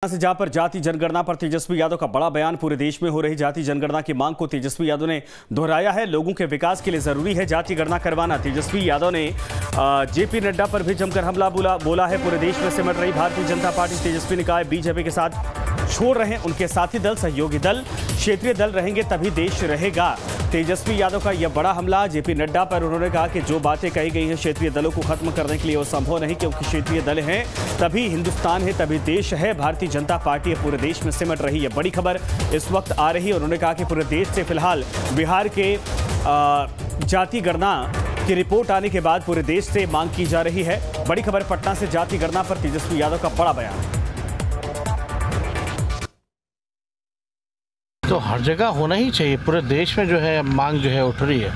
से जहां पर जाति जनगणना पर तेजस्वी यादव का बड़ा बयान। पूरे देश में हो रही जाति जनगणना की मांग को तेजस्वी यादव ने दोहराया है। लोगों के विकास के लिए जरूरी है जाति गणना करवाना। तेजस्वी यादव ने जेपी नड्डा पर भी जमकर हमला बोला है। पूरे देश में सिमट रही भारतीय जनता पार्टी। तेजस्वी ने कहा है बीजेपी के साथ छोड़ रहे हैं उनके साथी दल, सहयोगी दल, क्षेत्रीय दल रहेंगे तभी देश रहेगा। तेजस्वी यादव का यह बड़ा हमला जेपी नड्डा पर। उन्होंने कहा कि जो बातें कही गई हैं क्षेत्रीय दलों को खत्म करने के लिए वो संभव नहीं, क्योंकि क्षेत्रीय दल हैं तभी हिंदुस्तान है, तभी देश है। भारतीय जनता पार्टी पूरे देश में सिमट रही है। बड़ी खबर इस वक्त आ रही है। उन्होंने कहा कि पूरे देश से फिलहाल बिहार के जाति गणना की रिपोर्ट आने के बाद पूरे देश से मांग की जा रही है। बड़ी खबर पटना से जाति गणना पर तेजस्वी यादव का बड़ा बयान। तो हर जगह होना ही चाहिए। पूरे देश में जो है मांग जो है उठ रही है।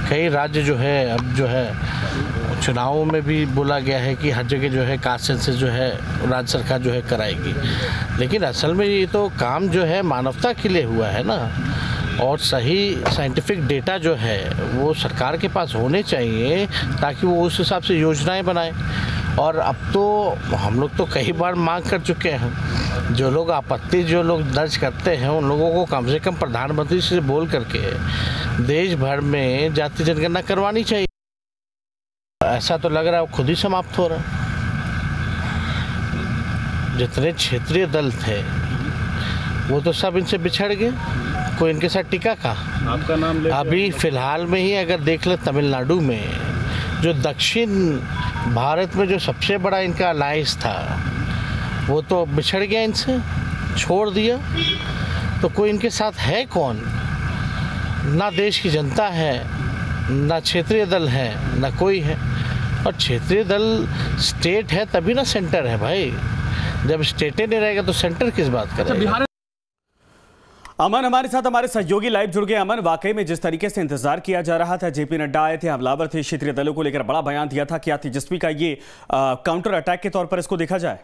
कई राज्य जो है अब जो है चुनावों में भी बोला गया है कि हर जगह जो है कास्ट सेंसस जो है राज्य सरकार जो है कराएगी, लेकिन असल में ये तो काम जो है मानवता के लिए हुआ है ना। और सही साइंटिफिक डेटा जो है वो सरकार के पास होने चाहिए ताकि वो उस हिसाब से योजनाएं बनाए। और अब तो हम लोग तो कई बार मांग कर चुके हैं। जो लोग आपत्ति जो लोग दर्ज करते हैं उन लोगों को कम से कम प्रधानमंत्री से बोल करके देश भर में जाति जनगणना करवानी चाहिए। ऐसा तो लग रहा है वो खुद ही समाप्त हो रहा है। जितने क्षेत्रीय दल थे वो तो सब इनसे बिछड़ गए, कोई इनके साथ टिका का। आपका नाम ले अभी फिलहाल में ही अगर देख ले तमिलनाडु में जो दक्षिण भारत में जो सबसे बड़ा इनका अलायंस था वो तो बिछड़ गया, इनसे छोड़ दिया। तो कोई इनके साथ है कौन? ना देश की जनता है, ना क्षेत्रीय दल है, ना कोई है। और क्षेत्रीय दल स्टेट है तभी ना सेंटर है भाई। जब स्टेटे नहीं रहेगा तो सेंटर किस बात करेगा? अमन हमारे साथ हमारे सहयोगी लाइव जुड़ गए। अमन, वाकई में जिस तरीके से इंतजार किया जा रहा था, जेपी नड्डा आए थे, हमलावर थे, क्षेत्रीय दलों को लेकर बड़ा बयान दिया था, क्या तेजस्वी का ये काउंटर अटैक के तौर पर इसको देखा जाए?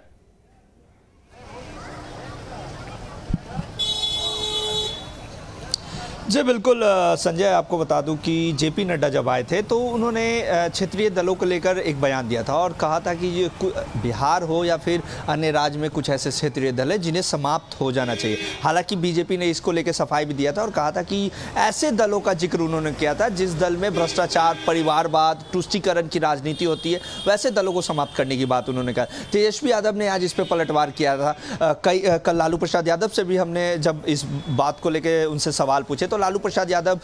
जी बिल्कुल संजय, आपको बता दूं कि जेपी नड्डा जब आए थे तो उन्होंने क्षेत्रीय दलों को लेकर एक बयान दिया था और कहा था कि ये बिहार हो या फिर अन्य राज्य में कुछ ऐसे क्षेत्रीय दल हैं जिन्हें समाप्त हो जाना चाहिए। हालांकि बीजेपी ने इसको लेकर सफाई भी दिया था और कहा था कि ऐसे दलों का जिक्र उन्होंने किया था जिस दल में भ्रष्टाचार, परिवारवाद, तुष्टीकरण की राजनीति होती है, वैसे दलों को समाप्त करने की बात उन्होंने कहा। तेजस्वी यादव ने आज इस पर पलटवार किया था। कल लालू प्रसाद यादव से भी हमने जब इस बात को लेकर उनसे सवाल पूछे तो लालू प्रसाद यादव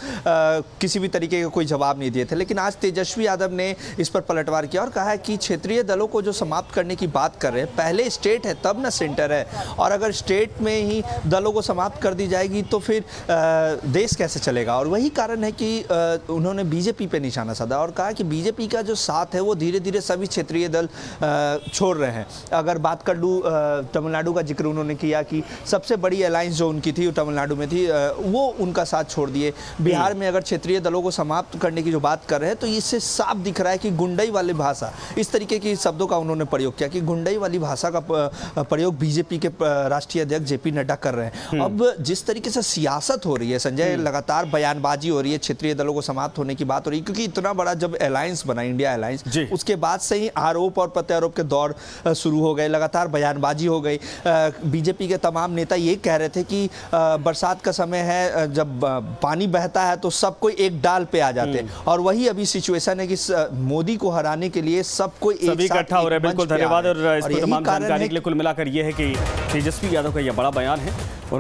किसी भी तरीके का कोई जवाब नहीं दिए थे। लेकिन आज तेजस्वी यादव ने इस पर पलटवार किया और कहा है कि क्षेत्रीय दलों को जो समाप्त करने की बात कर रहे हैं, पहले स्टेट है तब ना सेंटर है। और अगर स्टेट में ही दलों को समाप्त कर दी जाएगी तो फिर देश कैसे चलेगा? और वही कारण है कि उन्होंने बीजेपी पे निशाना साधा और कहा कि बीजेपी का जो साथ है वो धीरे धीरे सभी क्षेत्रीय दल छोड़ रहे हैं। अगर बात कर लूँ तमिलनाडु का जिक्र उन्होंने किया कि सबसे बड़ी अलायंस जो उनकी थी वो तमिलनाडु में थी, वो उनका साथ छोड़ दिए। बिहार में अगर क्षेत्रीय दलों को समाप्त करने की जो बात कर रहे हैं तो इससे साफ दिख रहा है कि गुंडई वाली भाषा, इस तरीके की शब्दों का उन्होंने प्रयोग किया कि गुंडई वाली भाषा का प्रयोग बीजेपी के राष्ट्रीय अध्यक्ष जेपी नड्डा कर रहे हैं। अब जिस तरीके से सियासत हो रही है संजय, लगातार बयानबाजी हो रही है, क्षेत्रीय दलों को समाप्त होने की बात हो रही है, क्योंकि इतना बड़ा जब अलायंस बना, इंडिया अलायंस, उसके बाद से ही आरोप और प्रत्यारोप के दौर शुरू हो गए, लगातार बयानबाजी हो गई। बीजेपी के तमाम नेता ये कह रहे थे कि बरसात का समय है, जब पानी बहता है तो सब कोई एक डाल पे आ जाते हैं। और वही अभी सिचुएशन है कि मोदी को हराने के लिए सबको सभी इकट्ठा हो रहे हैं। बिल्कुल धन्यवाद। और इस पर तमाम जानकारी के लिए कुल मिलाकर यह है कि तेजस्वी यादव का यह बड़ा बयान है।